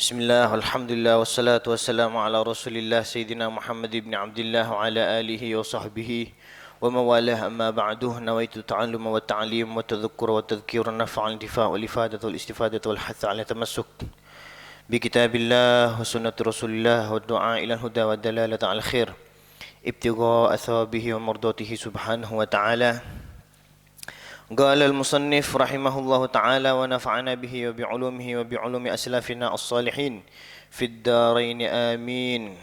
Bismillah, alhamdulillah, wassalatu wassalamu ala rasulillah Sayyidina Muhammad ibn Abdullah wa ala alihi wa sahbihi wa mawalah amma ba'duh. Nawaitu ta'alluma wa ta'lim wa tadhukkura wa tadhkira nafa'al intifa' wal ifadatu wal istifadatu wal hatha ala tamassuk bi kitabillah wa sunnati rasulillah wa du'a ila al-huda wa dalalata al khair ibtigha'a thawabihi wa mardatihi subhanahu wa ta'ala. قال المصنف رحمه الله تعالى ونفعنا به وبعلومه وبعلوم أسلافنا الصالحين في الدارين آمين.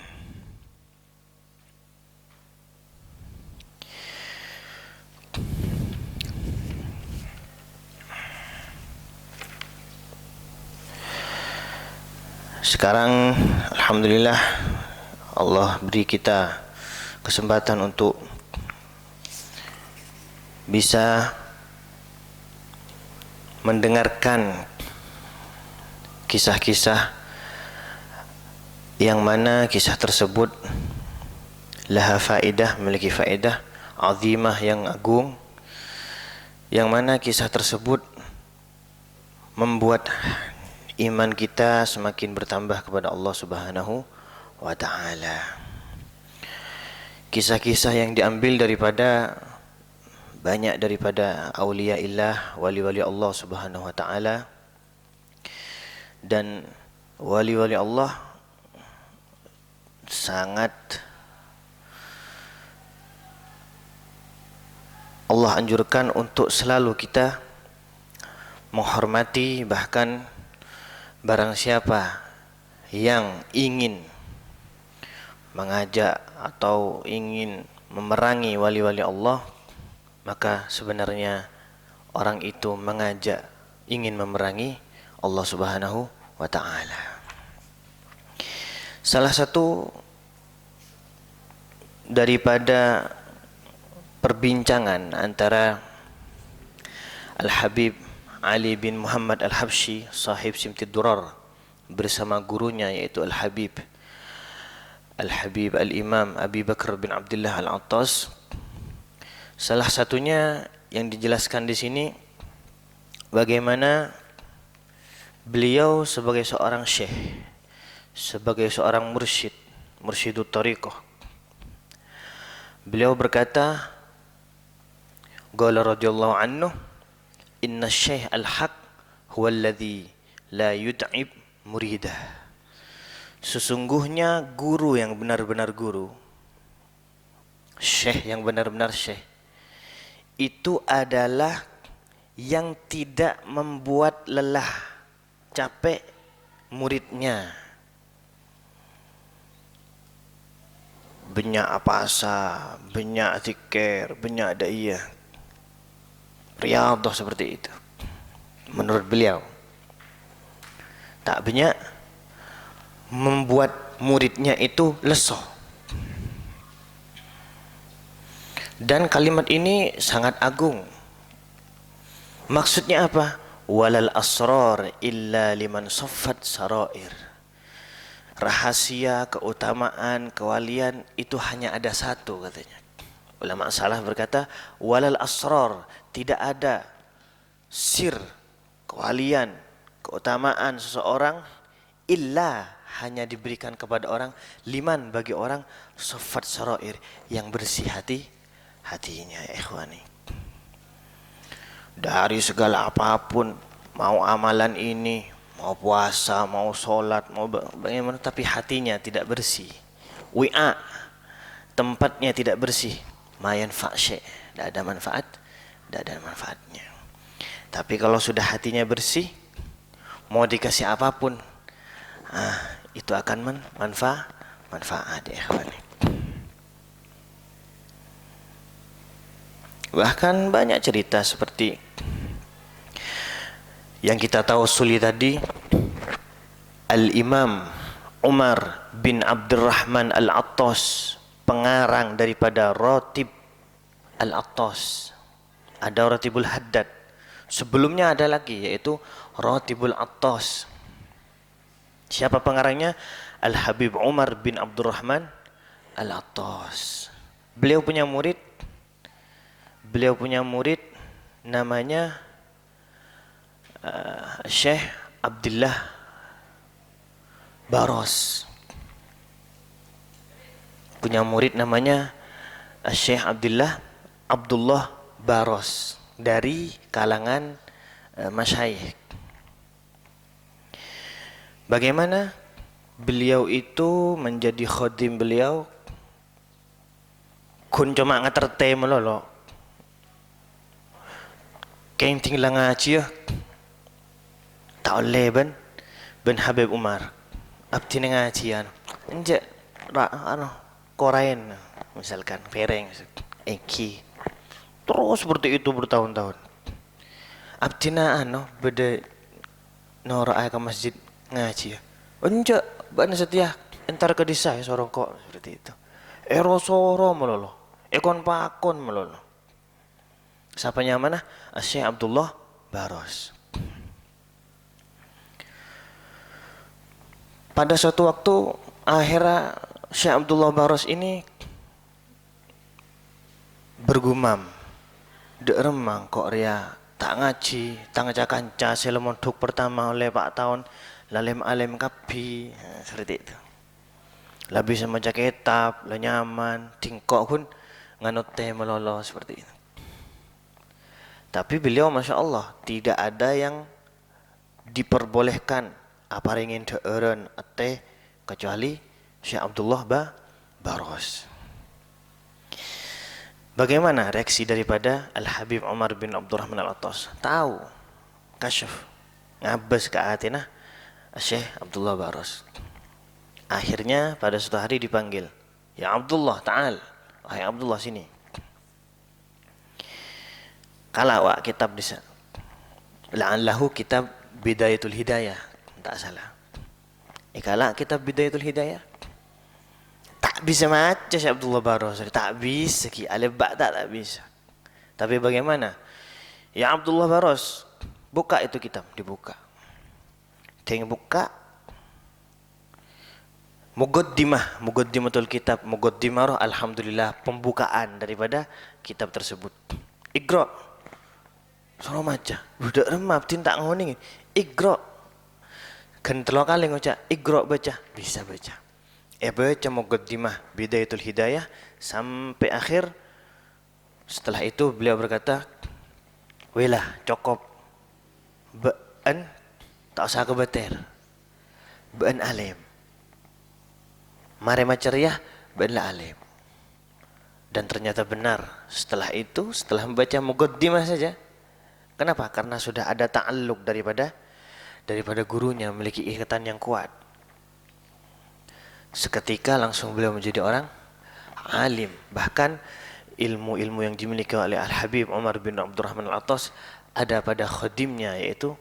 Sekarang alhamdulillah Allah beri kita kesempatan untuk bisa mendengarkan kisah-kisah yang mana kisah tersebut laha faedah, memiliki faedah azimah yang agung, yang mana kisah tersebut membuat iman kita semakin bertambah kepada Allah Subhanahu wa taala. Kisah-kisah yang diambil daripada banyak daripada auliaillah, wali-wali Allah Subhanahu wa taala, dan wali-wali Allah sangat Allah anjurkan untuk selalu kita menghormati, bahkan barang siapa yang ingin mengajak atau ingin memerangi wali-wali Allah, maka sebenarnya orang itu mengajak, ingin memerangi Allah Subhanahu wa taala. Salah satu daripada perbincangan antara Al-Habib Ali bin Muhammad Al-Habsyi, sahib Simtid Durar, bersama gurunya yaitu Al-Habib Al-Imam Abi Bakar bin Abdullah Al-Attas. Salah satunya yang dijelaskan di sini bagaimana beliau sebagai seorang syekh, sebagai seorang mursyidut thariqah. Beliau berkata, qala radhiyallahu anhu, inna syekh al-haq huwa alladhi la yut'ib muridah. Sesungguhnya guru yang benar-benar guru, syekh yang benar-benar syekh, itu adalah yang tidak membuat lelah, capek muridnya. Banyak apasa, banyak zikir, banyak daiyah, riyadhah seperti itu. Menurut beliau, tak banyak membuat muridnya itu lesu. Dan kalimat ini sangat agung. Maksudnya apa? Walal asrar illa liman saffat sarair. Rahasia, keutamaan, kewalian itu hanya ada satu, katanya. Ulama salaf berkata, walal asrar, tidak ada sir, kewalian, keutamaan seseorang illa, hanya diberikan kepada orang, liman, bagi orang, saffat sarair, yang bersih hatinya, ikhwani. Dari segala apapun, mau amalan ini, mau puasa, mau sholat, mau bagaimana, tapi hatinya tidak bersih, wi'a, tempatnya tidak bersih, mayan fa'syai, tidak ada manfaatnya. Tapi kalau sudah hatinya bersih, mau dikasih apapun, itu akan manfaat, ya ikhwani. Bahkan banyak cerita seperti yang kita tahu suli tadi, Al-Imam Umar bin Abdurrahman Al-Attas, pengarang daripada Ratib Al-Attas. Ada Ratibul Haddad, sebelumnya ada lagi yaitu Ratibul Attas. Siapa pengarangnya? Al-Habib Umar bin Abdurrahman Al-Attas. Beliau punya murid namanya Syekh Abdullah Baros. Punya murid namanya Syekh Abdullah Baros dari kalangan masyayikh. Bagaimana beliau itu menjadi khadim beliau? Kun cuma ngeterte melolo. Kain tinggal ngaji ya. Tak oleh ben Habib Umar. Abdi ngaji ya. Enjak Korean misalkan pereng Eki terus seperti itu bertahun-tahun. Abdina beda nora ke masjid ngaji ya. Enjak ban setia entar ke desa ya sorong kok seperti itu. Soro melolo. Ekon pakon melolo. Siapanya mana? Syekh Abdullah Baros. Pada suatu waktu akhirnya Syekh Abdullah Baros ini bergumam, dek remang kok ria tak ngaji, tak ngajak kanca selemonduk pertama oleh Pak Tahun, lalem alem kapi, seperti itu. Lah bisa maca kitab, lah nyaman, tingkok pun nganut teh melolo seperti itu. Tapi beliau Masya Allah tidak ada yang diperbolehkan apa ingin deeren teh kecuali Syekh Abdullah Baros. Bagaimana reaksi daripada Al-Habib Umar bin Abdurrahman Al-Attas? Tahu, kasyaf, ngabas ke atina Syekh Abdullah Baros. Akhirnya pada suatu hari dipanggil, ya Abdullah, ta'al, wahai Abdullah sini. Kalau kitab bisa, la'allahu kitab Bidayatul Hidayah, tak salah. Kalau kitab Bidayatul Hidayah, tak bisa baca Syekh Abdullah Baros, tak bisa ki alif ba tak bisa. Tapi bagaimana? Ya Abdullah Baros, buka itu kitab, dibuka. Teng buka. Muqaddimatul kitab, muqaddimah alhamdulillah pembukaan daripada kitab tersebut. Iqra. Suruh maca. Budak remap tinta ngoni. Iqra. Kan telo kali ngocak, Iqra baca, bisa baca. Baca muqaddimah Bidayatul Hidayah sampai akhir. Setelah itu beliau berkata, "Welah, cukup. Be'an tak usah kebeter. Be'an alim. Mare macariah, be'an la alim." Dan ternyata benar. Setelah itu, setelah membaca muqaddimah saja. Kenapa? Karena sudah ada ta'alluq daripada gurunya, memiliki ikatan yang kuat. Seketika langsung beliau menjadi orang alim. Bahkan ilmu-ilmu yang dimiliki oleh Al-Habib Umar bin Abdurrahman Al-Attas ada pada khadimnya, yaitu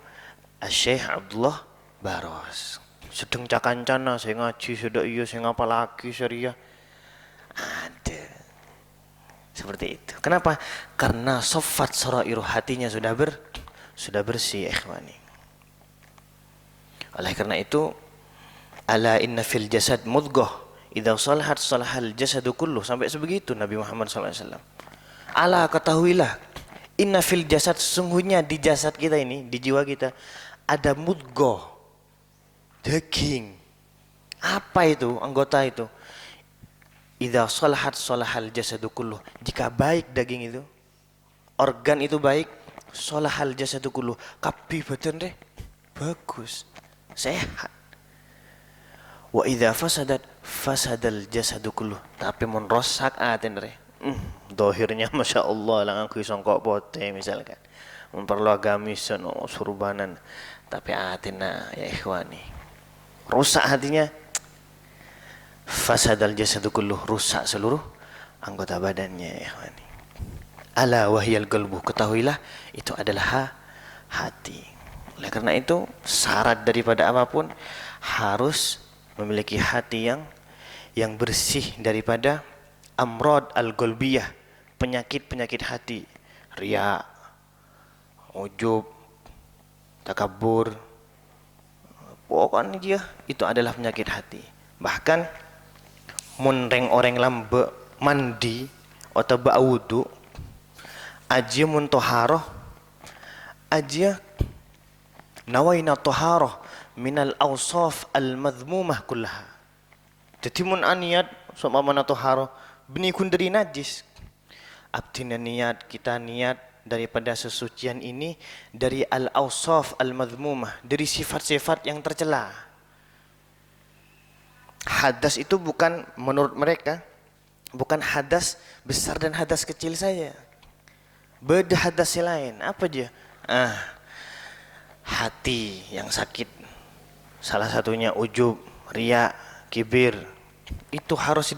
Syekh Abdullah Baros. Sedang cakancana saya ngaji, sudah iya saya ngapa lagi syariah. Ada. Seperti itu. Kenapa? Karena sofat sarairu hatinya sudah bersih, ikhwani. Oleh karena itu, ala inna fil jasad mudghah idza salahat salahal jasadu kullu, sampai sebegitu Nabi Muhammad SAW. Ala ketahuilah, inna fil jasad, sesungguhnya di jasad kita ini, di jiwa kita ada mudghah, daging. Apa itu anggota itu? Idza salahat salahal jasadu kullu, jika baik daging itu, organ itu baik, salahal jasadu kullu, kabeh badan deh bagus, sehat. Wa idza fasadat fasadal jasadu kullu, tapi mun rosak aten re. Dohirnya Masya Allah lang aku songkok pote misalkan. Mun perlu agamis no surbanan, tapi atina ya ikhwani. Rusak hatinya, fasadal jasadu kullu, rusak seluruh anggota badannya ya ikhwani. Ala wahyal qalbu, ketahuilah itu adalah hati. Oleh karena itu syarat daripada apapun harus memiliki hati yang bersih daripada amrad al-qalbiyah, penyakit-penyakit hati, riya, ujub, takabur. Pokoknya dia itu adalah penyakit hati. Bahkan mun orang lambe mandi atau ba'wudu aja mun toharoh aja nawaina toharoh minal awsaf al-madhmumah kullaha. Jadi mun aniat sama mana toharo benikun dari najis. Abdina niat, kita niat daripada sesucian ini dari al-awsaf al-madhmumah, dari sifat-sifat yang tercela. Hadas itu bukan menurut mereka, bukan hadas besar dan hadas kecil saja. Beda hadas lain. Apa dia? Hati yang sakit. Salah satunya ujub, riya, kibir. Itu harus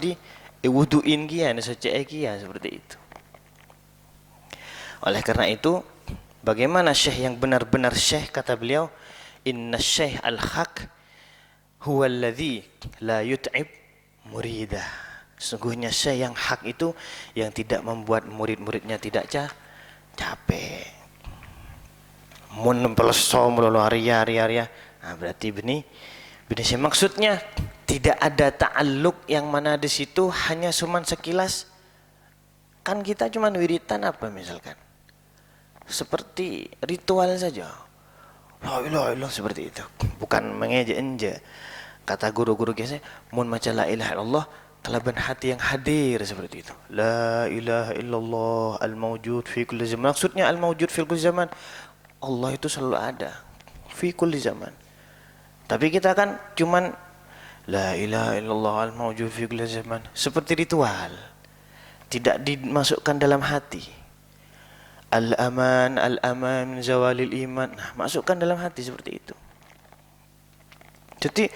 wuduin kian, secek kian seperti itu. Oleh karena itu, bagaimana syekh yang benar-benar syekh, kata beliau, inna syekh al-haq huwa alladhi la yut'ib muridah. Sesungguhnya syekh yang hak itu yang tidak membuat murid-muridnya tidak capek. Mun peleso melulu ria. Nah, berarti benih sih maksudnya tidak ada ta'alluq yang mana di situ hanya cuman sekilas. Kan kita cuman wiritan apa misalkan? Seperti ritual saja. La ilaha illallah seperti itu. Bukan mengejek-enjek. Kata guru-guru biasa, mun maca la ilaha illallah kelaban hati yang hadir seperti itu. La ilaha illallah al-mawjud fi kulli zaman. Maksudnya al-mawjud fi kulli zaman. Allah itu selalu ada fi kulli zaman. Tapi kita kan cuman la ilaha illallah al-mawjud fi kulli zaman seperti ritual. Tidak dimasukkan dalam hati. Al-aman min zawalil iman. Nah, masukkan dalam hati seperti itu. Jadi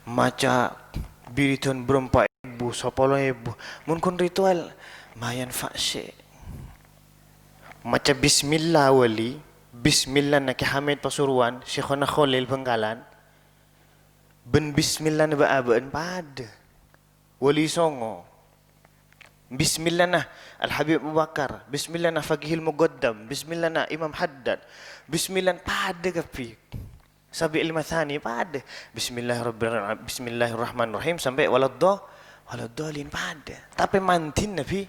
maca biriton berempat ibu, 10.000. Mun kun ritual mayan fakse. Maca bismillah wali, bismillah nak Hamid Pasuruan, Syekhona Khalil Bengkalan. Ben bismillah na baaban pada. Wali Songo. Bismillah nah Al-Habib Abu Bakar, bismillah nah Faqihil Muqaddam, bismillah nah Imam Haddad, bismillah pada kapi. Sabi'il Mathani pada. Bismillahirrahmanirrahim sampai waladdallin pada. Tapi mantin Nabi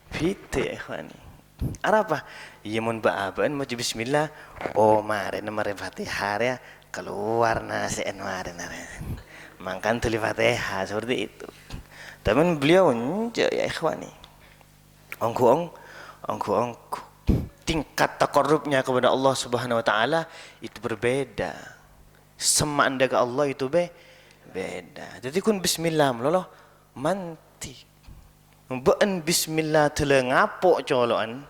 fite ikhwani. Apa? Iya mun ba'aban mau bismillah. Oh mare Fatihah ya keluar nasi'an mare. Mangkan tuli Fatihah seperti itu. Tapi beliau ya ikhwani, ongku tingkat takarrubnya kepada Allah Subhanahu wa taala itu berbeda. Semak anda ke Allah itu beda. Jadi kun bismillah meloloh manti. Mbeen bismillah telengapok colokan.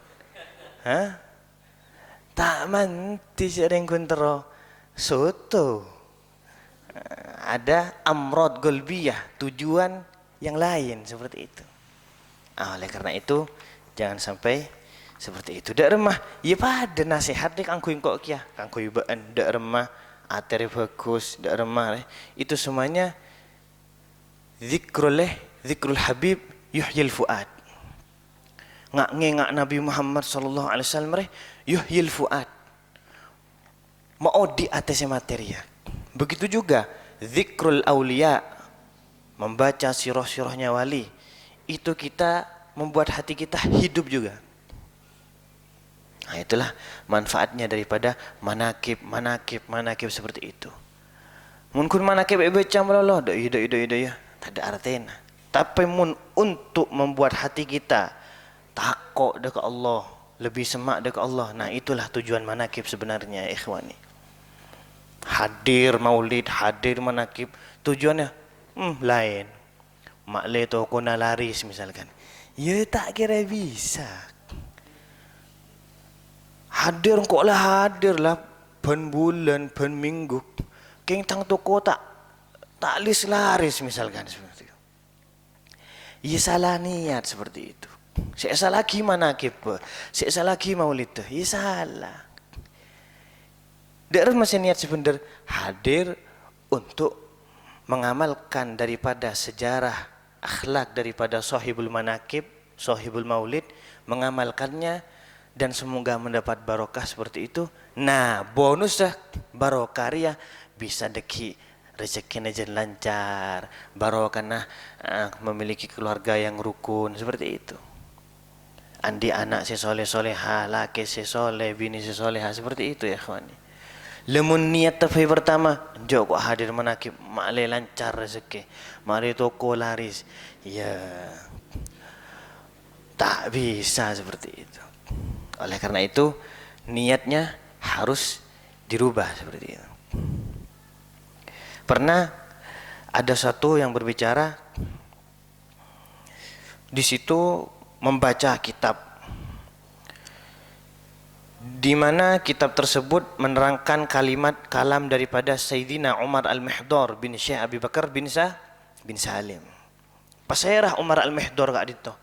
Tak manti sering kun tero soto. Ada amrod golbiyah, tujuan yang lain seperti itu. Oleh karena itu jangan sampai seperti itu. Dak remah, ya pada nasihat dek angkuin kok kia, angkuin baan dak remah, ateri bagus, dak remah. Itu semuanya zikrul Habib yuhyil fuad. Ngak Nabi Muhammad sallallahu alaihi wasallam yuhyil fuad. Mau di atasnya materi ya. Begitu juga zikrul auliya, membaca sirah-sirahnya wali, itu kita membuat hati kita hidup juga. Nah, itulah manfaatnya daripada manakib seperti itu. Mungkin manakib baca meloloh, ya, tak ada artinya. Tapi untuk membuat hati kita takut dekat Allah, lebih semak dekat Allah. Nah, itulah tujuan manakib sebenarnya, ikhwani. Hadir maulid, hadir manakib, tujuannya lain. Makle toko na laris misalkan. Ya tak kira bisa. Hadir kok lah hadir lah ben bulan, ben minggu. Keng tang toko tak lis laris misalkan seperti itu. Ya salah niat seperti itu. Saya salah gimana kipe? Saya salah gimana maulid tuh? Ya salah. Daerah masih niat sebenarnya hadir untuk mengamalkan daripada sejarah akhlak daripada sahibul manakib, sahibul maulid, mengamalkannya dan semoga mendapat barokah seperti itu. Nah, bonusnya barokah ya bisa deki rezekinya jen lancar, barokah memiliki keluarga yang rukun seperti itu. Andi anak si soleh soleha, laki si soleh, bini si soleha seperti itu ya kawan. Lemun niat tapi pertama, jok kok hadir menakib, maklai lancar rezeki, mari toko laris. Ya, tak bisa seperti itu. Oleh karena itu, niatnya harus dirubah seperti itu. Pernah ada satu yang berbicara di situ membaca kitab di mana kitab tersebut menerangkan kalimat kalam daripada Sayyidina Umar Al-Mihdar bin Syekh Abi Bakar bin Salim. Pasairah Umar Al-Mihdar kak dito.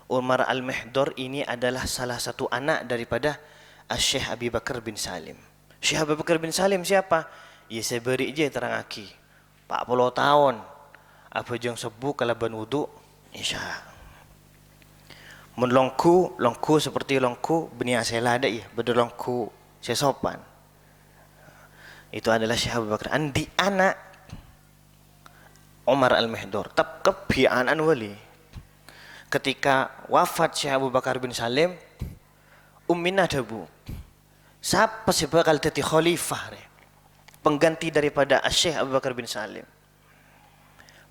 Umar Al-Mihdar ini adalah salah satu anak daripada Syekh Abi Bakar bin Salim. Syekh Abi Bakar bin Salim siapa? Ya saya beri je terang aki. 40 tahun. Apa jeng sebu kalaban wudu Isya. Mun longku seperti longku benia sela ada ya, beda longku sesopan. Itu adalah Syekh Abu Bakar andi anak Umar Al-Mihdar, tap kebiaan wali. Ketika wafat Syekh Abu Bakar bin Salim, Umminah dabu. Siapa sih bakal jadi khalifah pengganti daripada Syekh Abu Bakar bin Salim?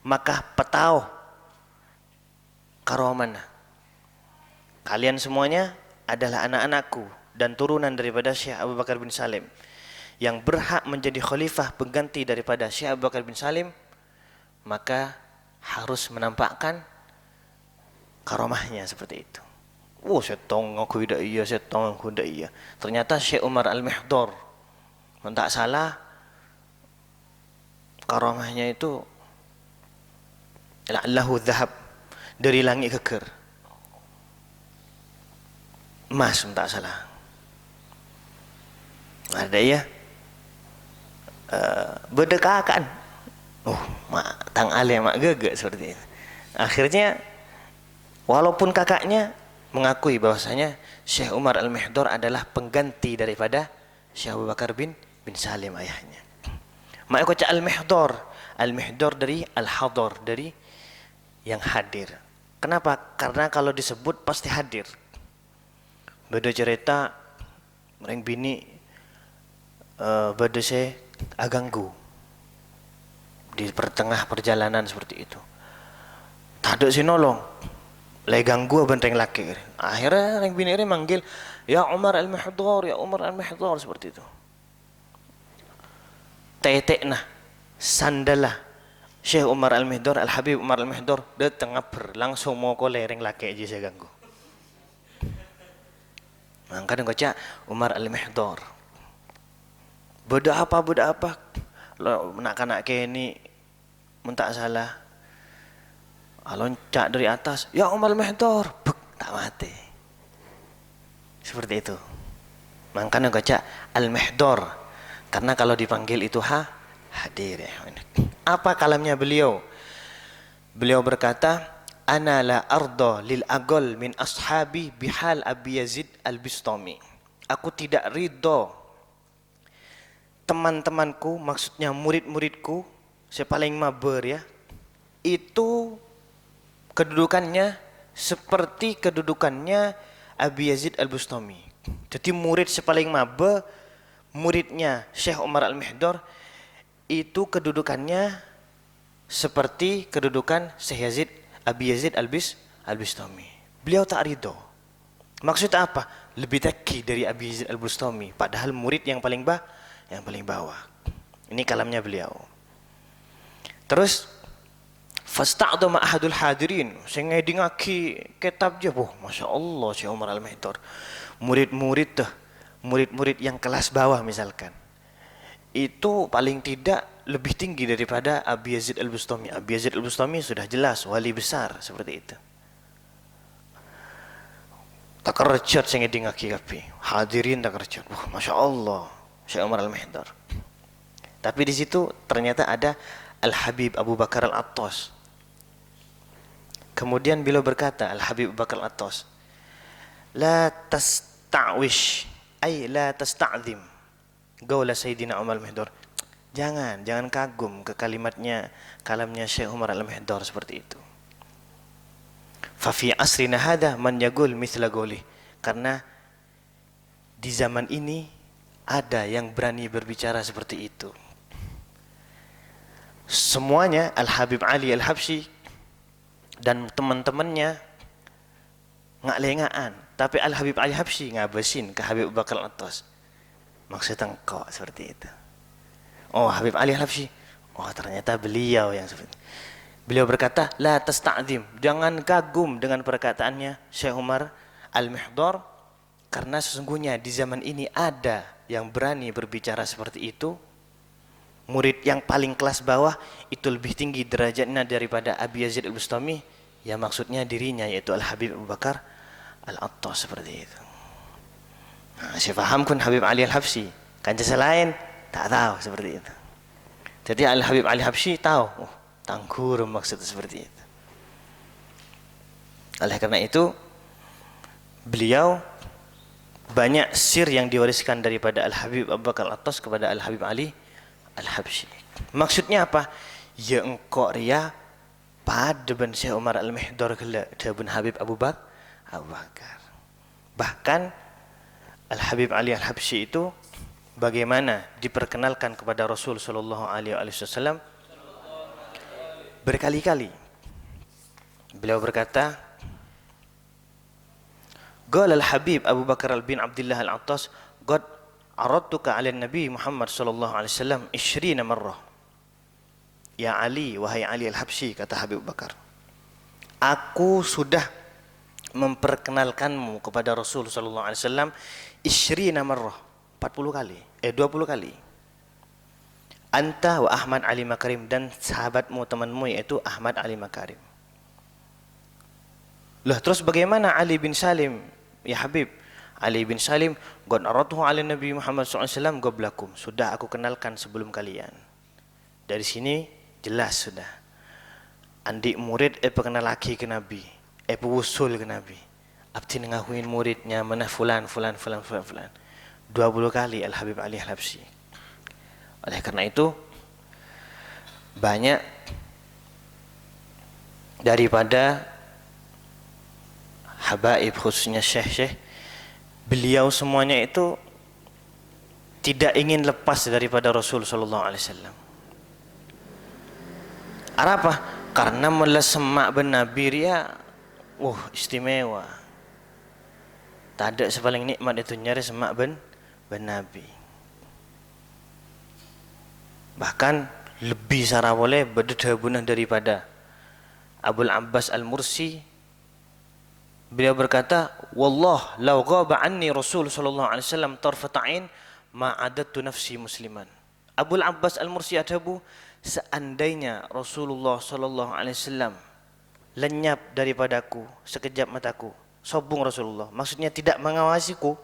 Maka petau karomana. Kalian semuanya adalah anak-anakku dan turunan daripada Syekh Abu Bakar bin Salim. Yang berhak menjadi khalifah pengganti daripada Syekh Abu Bakar bin Salim, maka harus menampakkan karomahnya seperti itu. Setong aku tidak iya, setong aku tidak iya. Ternyata Syekh Umar Al-Mihdar, tak salah, karomahnya itu la'allahu dhahab, dari langit keker. Emas, tak salah. Ada ya. Berdekakan. Tang Ali mak gegek seperti itu. Akhirnya walaupun kakaknya mengakui bahwasanya Syekh Umar Al-Mihdar adalah pengganti daripada Syekh Abu Bakar bin Salim ayahnya. Maka kocak Al-Mihdar dari Al-Hadar, dari yang hadir. Kenapa? Karena kalau disebut pasti hadir. Beda cerita mereng bini beda saya aganggu di pertengah perjalanan seperti itu. Tak ada si nolong, lagi ganggu benteng laki. Akhirnya reng bini ini manggil, ya Umar Al-Mihdar, ya Umar Al-Mihdar seperti itu. Tetek nah, sandalah Syekh Umar Al-Mihdar, Al-Habib Umar Al-Mihdar, dia tengah langsung mau ko lereng laki aja saya ganggu. Maka dia Umar Al-Mihdar. Beda apa? Lo nak ke ini mentak salah. Loncat dari atas, ya Umar Al-Mihdar, tak mati. Seperti itu. Makanya dia Al-Mihdar. Karena kalau dipanggil itu hadir. Apa kalamnya beliau? Beliau berkata, Ana la arda lil agol min ashabi bihal Abi Yazid Al-Bistami. Aku tidak ridho teman-temanku, maksudnya murid-muridku, saya paling maber ya, itu kedudukannya seperti kedudukannya Abi Yazid Al-Bistami. Jadi murid sepaling maber, muridnya Syekh Umar Al-Mihdar, itu kedudukannya seperti kedudukan Syekh Yazid Abi Yazid Al-Bistami. Beliau tak ridho. Maksudnya apa? Lebih tinggi dari Abi Yazid Al-Bistami, padahal murid yang paling bawah. Ini kalamnya beliau. Terus fasta'dama ahadul hadirin, saya ngedingaki kitab je, Masya Allah Syekh Umar Al-Mihdar. Murid-murid yang kelas bawah misalkan, itu paling tidak lebih tinggi daripada Abi Yazid Al-Bistami. Abi Yazid Al-Bistami sudah jelas wali besar seperti itu. Tak kerjat saya ngedingaki kapi. Hadirin tak kerjat. Masya Allah Syekh Umar Al-Mihdar. Tapi di situ ternyata ada Al-Habib Abu Bakar Al-Attas. Kemudian beliau berkata, Al-Habib Abu Bakar Al-Attas, La tasta'wish, ay la tasta'zim gaula Sayyidina Umar Al-Mihdar. Jangan kagum ke kalamnya Syekh Umar Al-Mihdar seperti itu. Fa fi asrina hadha man yaqul mithla qawli. Karena di zaman ini ada yang berani berbicara seperti itu. Semuanya Al-Habib Ali Al-Habsyi dan teman-temannya ngak-lengaan, tapi Al-Habib Ali Al-Habsyi ngabesin ke Habib Abu Bakar Al-Attas. Maksudnya engkau seperti itu. Oh, Habib Ali Al-Habsyi. Oh, ternyata beliau yang seperti itu. Beliau berkata, la tasta'zim, jangan kagum dengan perkataannya Syekh Umar Al-Mihdar, karena sesungguhnya di zaman ini ada yang berani berbicara seperti itu. Murid yang paling kelas bawah itu lebih tinggi derajatnya daripada Abi Yazid Al-Bustami, ya maksudnya dirinya, yaitu Al-Habib Abu Bakar Al-Attas seperti itu. Nah, saya paham kan Habib Ali Al-Habsyi, kan lain tak tahu seperti itu. Jadi Al-Habib Ali Al-Habsyi tahu, oh, tangkur maksudnya seperti itu. Oleh karena itu, beliau banyak sir yang diwariskan daripada Al-Habib Abu Bakar Al-Attas kepada Al-Habib Ali Al-Habsyi. Maksudnya apa? Ya engkau ria pada ben Syekh Umar Al-Mihdar kala ben Habib Abu Bakar. Bahkan Al-Habib Ali Al-Habsyi itu bagaimana diperkenalkan kepada Rasul sallallahu alaihi wasallam berkali-kali. Beliau berkata, qala Al-Habib Abu Bakar bin Abdullah Al-Attas, qad aradtuka 'ala Nabi Muhammad sallallahu alaihi wasallam 20 marrah. Ya Ali, wahai Ali Al-Habsyi, kata Habib Bakar, aku sudah memperkenalkanmu kepada Rasul sallallahu alaihi wasallam 20 marrah, 40 kali, 20 kali. Anta wa Ahmad Ali Makarim, dan sahabatmu, temanmu, yaitu Ahmad Ali Makarim. Lah terus bagaimana Ali bin Salim, ya Habib? Ali bin Salim, qad aradtuhu 'ala Nabi Muhammad SAW qablakum, sudah aku kenalkan sebelum kalian. Dari sini jelas sudah. Andik murid pengenal laki ke Nabi, pewusul ke Nabi. Abdi ngakuin muridnya mana fulan. 20 kali Al-Habib Ali Al-Habsyi. Oleh karena itu, banyak daripada habaib, khususnya syekh-syekh, beliau semuanya itu tidak ingin lepas daripada Rasul sallallahu alaihi wasallam. Apa? Karena melesemak ben Nabi dia, istimewa. Tak ada sepaling nikmat itu nyari semak ben Nabi. Bahkan lebih sarah boleh berdedabunah daripada Abul Abbas Al-Mursi. Beliau berkata, wallah law ghaba anni Rasul sallallahu alaihi wasallam tarfata'in ma adattu nafsi musliman. Abul Abbas Al-Mursi adabu, seandainya Rasulullah sallallahu alaihi wasallam lenyap daripadaku sekejap mataku, sombong Rasulullah, maksudnya tidak mengawasiku,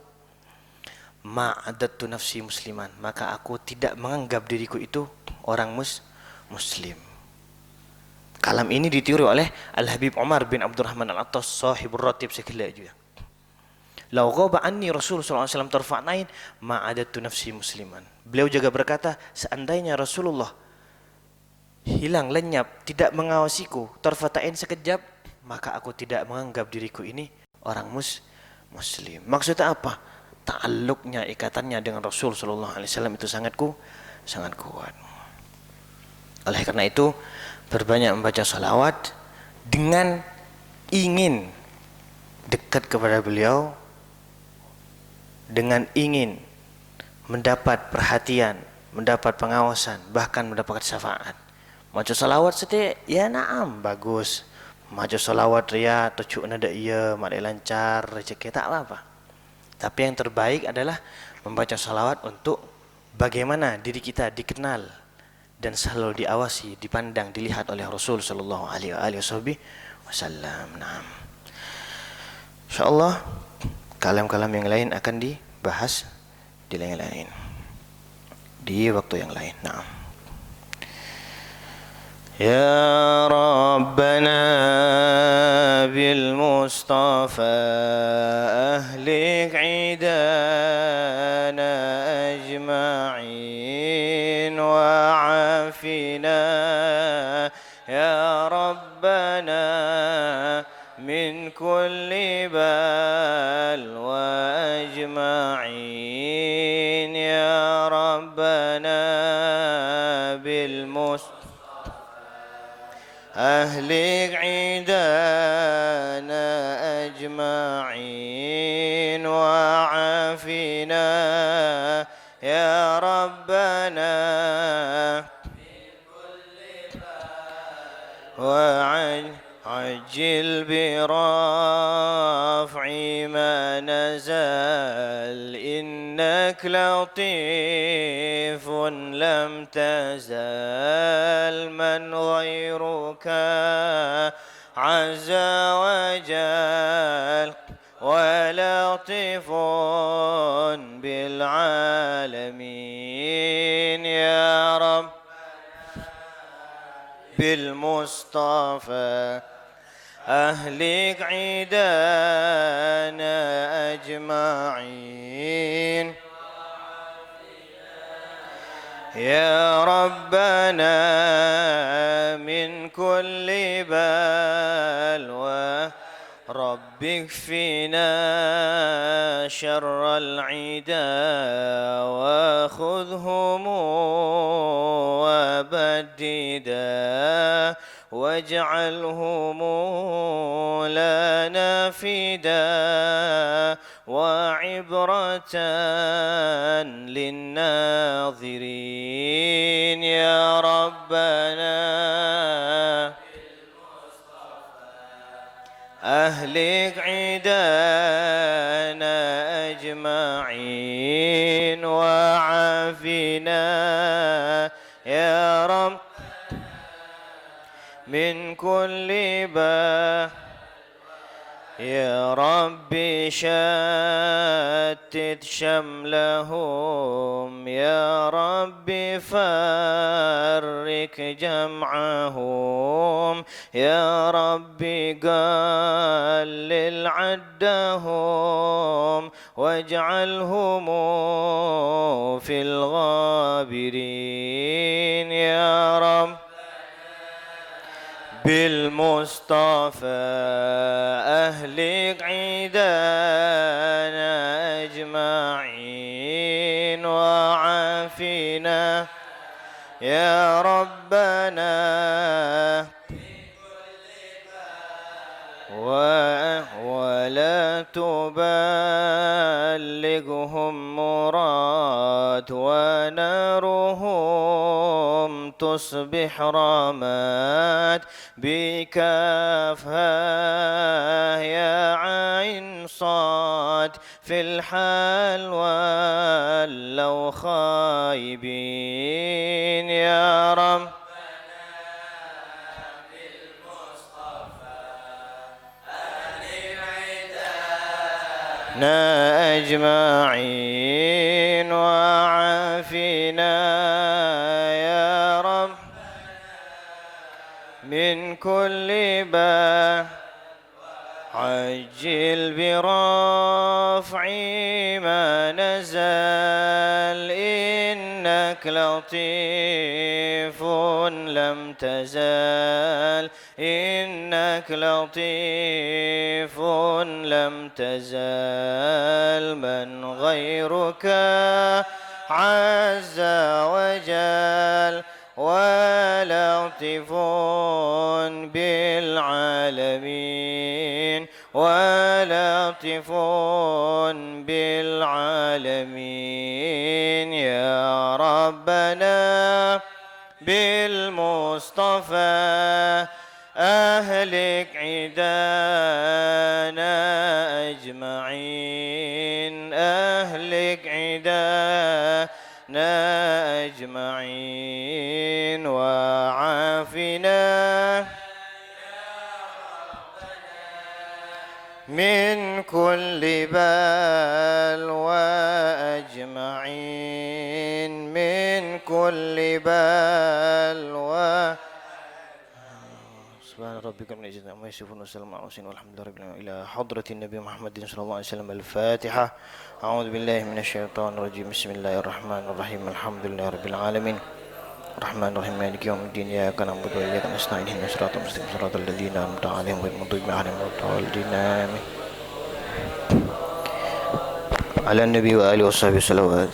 ma adattu nafsi musliman, maka aku tidak menganggap diriku itu orang muslim. Kalam ini ditiru oleh Al-Habib Umar bin Abdurrahman Al-Attas, sahibur ratib sekila juga. Lau ghaba anni Rasul sallallahu alaihi wasallam tarfa'nain ma adattu nafsi musliman. Beliau juga berkata, seandainya Rasulullah hilang, lenyap, tidak mengawasiku, tarfatain sekejap, maka aku tidak menganggap diriku ini orang muslim. Maksudnya apa? Ta'alluqnya, ikatannya dengan Rasul sallallahu alaihi wasallam itu sangat kuat. Oleh karena itu, berbanyak membaca salawat dengan ingin dekat kepada beliau, dengan ingin mendapat perhatian, mendapat pengawasan, bahkan mendapat syafaat. Maca salawat setiap, ya naam, bagus. Maca salawat ria, tujuh nada iya, mak lancar, rezeki tak apa-apa. Tapi yang terbaik adalah membaca salawat untuk bagaimana diri kita dikenal dan selalu diawasi, dipandang, dilihat oleh Rasul sallallahu alaihi wasallam. Nah, insyaallah kalam-kalam yang lain akan dibahas di lain-lain, di waktu yang lain. Nah, ya Rabbana bil Mustafa ahlik idana ajma'in wa afina ya Rabbana min kulli bal wa ajma'in أهلك عيدانا أجمعين وعافنا يا ربنا وعجل برفع ما نزل إنك لطيف لم تزل من غيرك عز وجل ولطيف بالعالمين يا رب بالمصطفى أهلك عيدانا أجمعين يا ربنا من كل بلوى رب اكفنا شر العدا وخذهم وبددا واجعلهم لنا فدا وعبرة للناظرين يا ربنا أهلك عيدانا أجمعين وعافنا يا رب من كل يا ربي شتت شملهم يا ربي فرق جمعهم يا ربي قلل عدهم واجعلهم في الغابرين يا رب بالمصطفى أهلك عيدانا أجمعين وعافنا يا ربنا ولا تبلغهم مراد ونارهم تصبح رماد بكافها يا عين صاد في الحال ولو خايبين يا رب أجمعين وعافنا يا رب من كل عجل برفع ما نزل إنك لطيف لم تزل إنك لطيف لم تزل من غيرك عز وجل ولطيف بالعالمين ولطيف بالعالمين يا ربنا بالمصطفى أهلك عيدانا أجمعين أهلك عيدانا أجمعين وعافنا من كل بلوى أجمعين من كل بلوى سبحان ربك من العزة عما يصفون وسلام على المرسلين والحمد لله رب العالمين. إلى حضرة النبي محمد صلى الله عليه وسلم الفاتحة. أعوذ بالله من الشيطان الرجيم. بسم الله الرحمن الرحيم. الحمد لله رب العالمين الرحمن الرحيم مالك يوم الدين إياك نعبد وإياك نستعين اهدنا الصراط المستقيم صراط الذين أنعمت عليهم غير المغضوب عليهم ولا الضالين آمين. على النبي وآله وصحبه وسلم.